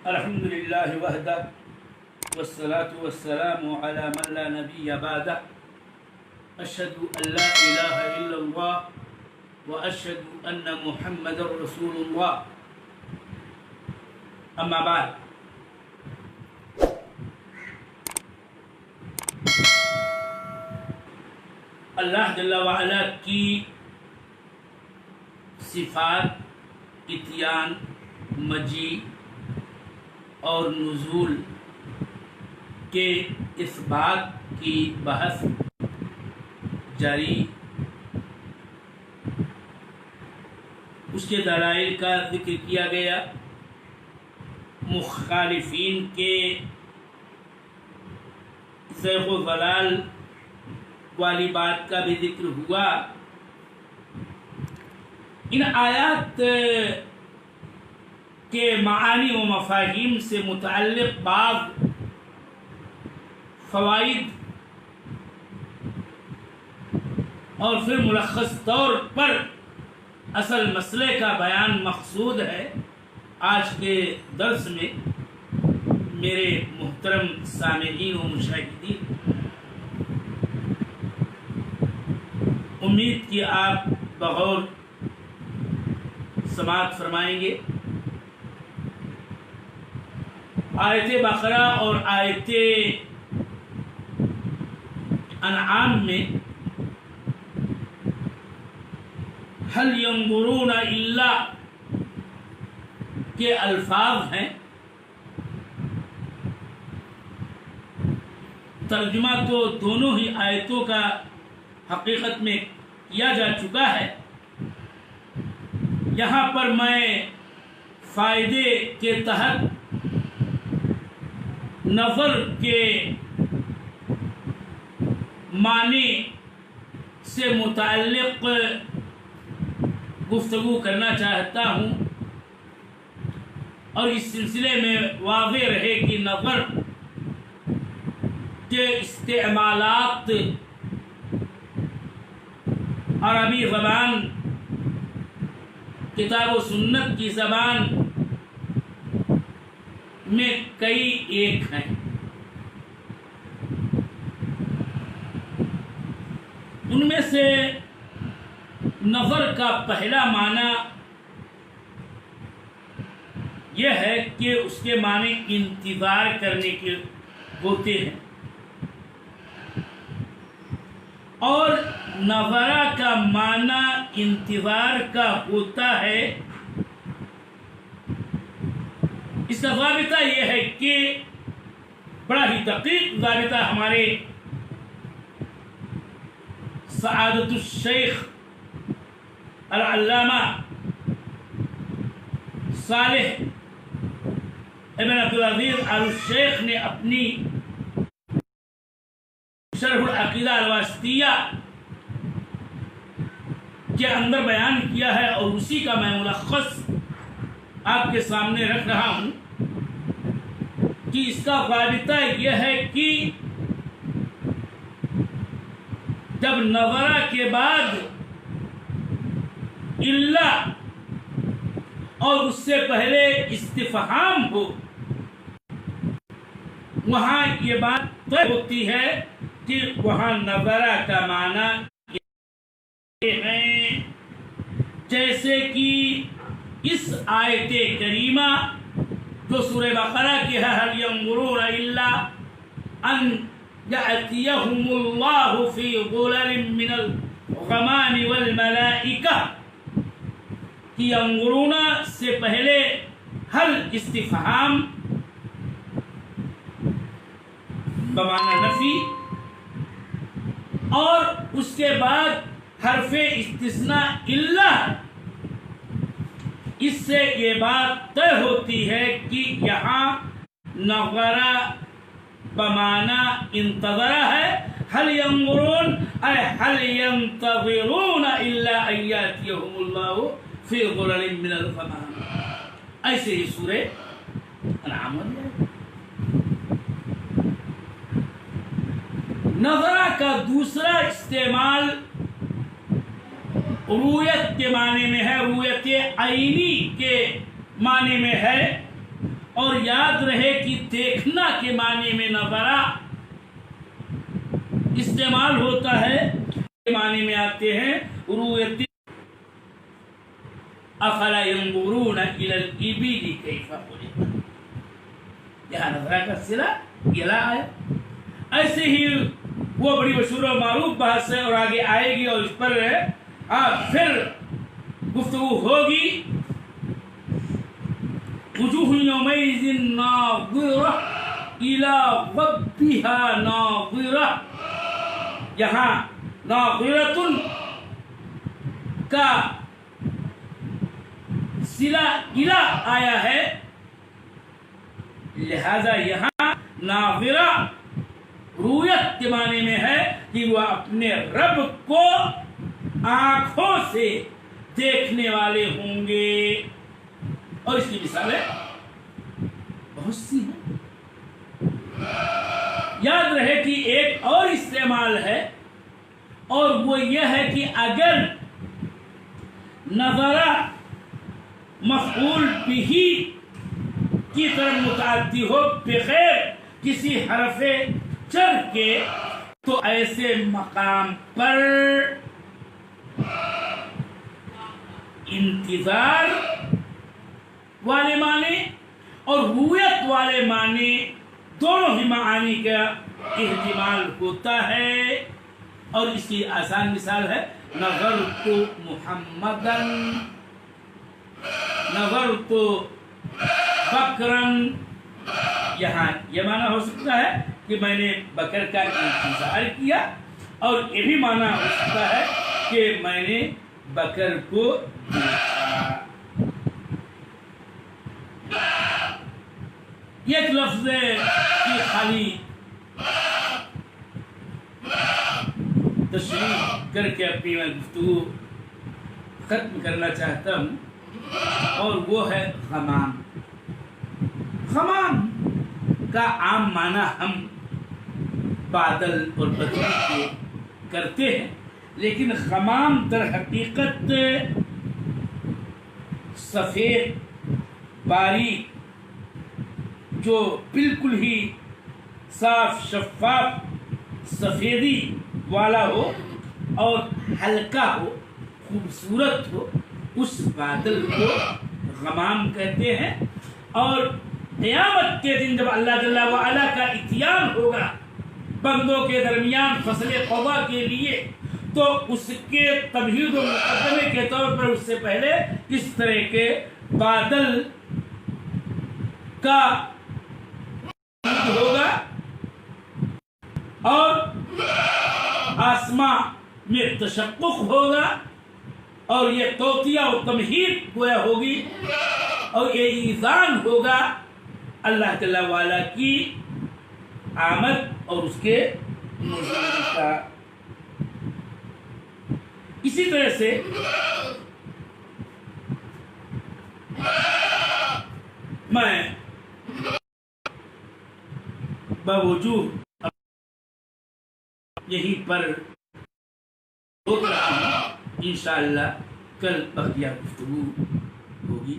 الحمد للہ وحدہ والصلاة والسلام علی من لا نبی بعدہ اشہد ان لا الہ الا اللہ واشہد ان محمد رسول اللہ اما بعد اللہ جل وعلا کی صفات اتیان مجیء اور نزول کے اثبات کی بحث جاری، اس کے دلائل کا ذکر کیا گیا، مخالفین کے زیغ و ضلال والی بات کا بھی ذکر ہوا۔ ان آیات کے معانی و مفاہیم سے متعلق بعض فوائد اور پھر ملخص طور پر اصل مسئلے کا بیان مقصود ہے آج کے درس میں۔ میرے محترم سامعین و مشاہدین، امید کہ آپ بغور سماعت فرمائیں گے۔ آیت بقرہ اور آیت انعام میں هل ينظرون الا کے الفاظ ہیں۔ ترجمہ تو دونوں ہی آیتوں کا حقیقت میں کیا جا چکا ہے۔ یہاں پر میں فائدے کے تحت نظر کے معنی سے متعلق گفتگو کرنا چاہتا ہوں، اور اس سلسلے میں واضح رہے کہ نظر کے استعمالات عربی زبان، کتاب و سنت کی زبان میں کئی ایک ہیں۔ ان میں سے نظر کا پہلا معنی یہ ہے کہ اس کے معنی انتظار کرنے کے ہوتے ہیں، اور نظرہ کا معنی انتظار کا ہوتا ہے۔ اس کا ضابطہ یہ ہے کہ بڑا ہی دقیق ضابطہ ہمارے سعادت الشیخ العلامہ صالح ابن عبدالعزیز آل الشیخ نے اپنی شرح العقیدہ الواسطیہ کے اندر بیان کیا ہے، اور اسی کا میں ملخص آپ کے سامنے رکھ رہا ہوں کہ اس کا ضابطہ یہ ہے کہ جب نظرہ کے بعد الا اور اس سے پہلے استفہام ہو، وہاں یہ بات طے ہوتی ہے کہ وہاں نظرہ کا معنی یہ ہے، جیسے کہ اس آیت کریمہ جو سورہ بقرہ کی ہے، هل ينظرون الا ان يأتيهم الله في ظلل من الغمام والملائکہ، کہ ينظرون سے پہلے ہل استفہام بمعنی نفی، اور اس کے بعد حرف استثناء الا، اس سے یہ بات طے ہوتی ہے کہ یہاں نظرہ بمعنی انتظرہ ہے، هل ينظرون اے هل ينتظرون الا ان يأتيهم الله في ظلل من الغمام۔ ایسے ہی سورہ انعام ہے۔ نظرہ کا دوسرا استعمال رویت کے معنی میں ہے، رویت عینی کے معنی میں ہے، اور یاد رہے کہ دیکھنا کے معنی میں نظرہ استعمال ہوتا ہے، کے معنی میں آتے ہیں رؤیت افلا ينظرون الى الابل كيف خلقت، یہاں نظرہ کا صلہ گلا ہے۔ ایسے ہی وہ بڑی مشہور اور معروف بحث ہے اور آگے آئے گی اور اس پر پھر گفتگو ہوگی۔ وجوہ یومئذ ناظرہ الی ربها ناظرہ، یہاں ناظرۃ کا صلہ الی آیا ہے، لہذا یہاں ناظرہ رؤیت کے معنی میں ہے کہ وہ اپنے رب کو آنکھوں سے دیکھنے والے ہوں گے۔ اور اس کی مثالیں بہت سی ہیں۔ یاد رہے کہ ایک اور استعمال ہے اور وہ یہ ہے کہ اگر نظرہ مفعول بہ کی طرف متعدی ہو بغیر کسی حرف جر کے، تو ایسے مقام پر انتظار والے معنی اور رؤیت والے معنی دونوں ہی معانی کا احتمال ہوتا ہے۔ اور اس کی آسان مثال ہے نظرت محمدًا، نظرت بکرًا، یہاں یہ معنی ہو سکتا ہے کہ میں نے بکر کا انتظار کیا، اور یہ بھی معنی ہو سکتا ہے کہ میں نے بکر کو دیکھا۔ یہ ایک لفظ کی خالی تشریح کر کے اپنی میں گفتگو ختم کرنا چاہتا ہوں، اور وہ ہے غمام۔ غمام کا عام معنی ہم بادل اور بدلی کے کرتے ہیں، لیکن غمام در حقیقت سفید باریک جو بالکل ہی صاف شفاف سفیدی والا ہو اور ہلکا ہو، خوبصورت ہو، اس بادل کو غمام کہتے ہیں۔ اور قیامت کے دن جب اللہ جل وعلا کا اتیان ہوگا بندوں کے درمیان فصل قضا کے لیے، تو اس کے تمہید و مقدمے کے طور پر اس سے پہلے اس طرح کے بادل کا ہوگا اور آسمان میں تشقق ہوگا، اور یہ توطیہ و تمہید گویا ہوگی، اور یہ اذان ہوگا اللہ جل وعلا کی آمد اور اس کے نزول کا۔ اسی طرح سے میں باوجود یہی پر روک رہا ہوں، انشاءاللہ کل بقیہ گفتگو ہوگی۔